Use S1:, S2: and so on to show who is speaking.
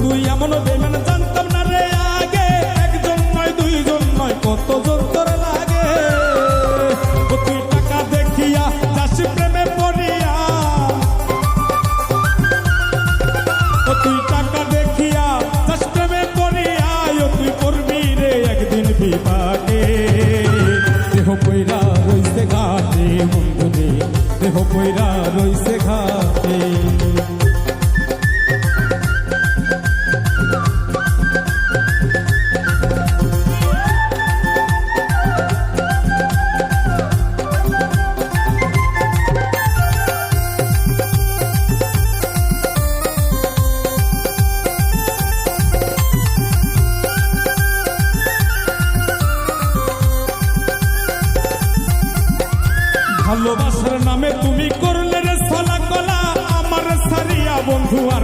S1: তুই এমন বেমান জানতাম না রে আগে, একজন নয় দুইজন নয় কতজন তোর লাগে। ও তুই টাকা দেখিয়া যাস প্রেমে পড়িয়া, ও তুই টাকা দেখিয়া যাস প্রেমে পড়িয়া, ও তুই করবি রে একদিন বিপাকে। দেহ পয়রা রইছে ঘাটে বন্ধুরে, দেহ পয়রা রইছে ঘাটে। ভালোবাসার নামে তুমি করলে রে ছলা কলা, আমার সারিয়া বন্ধু আর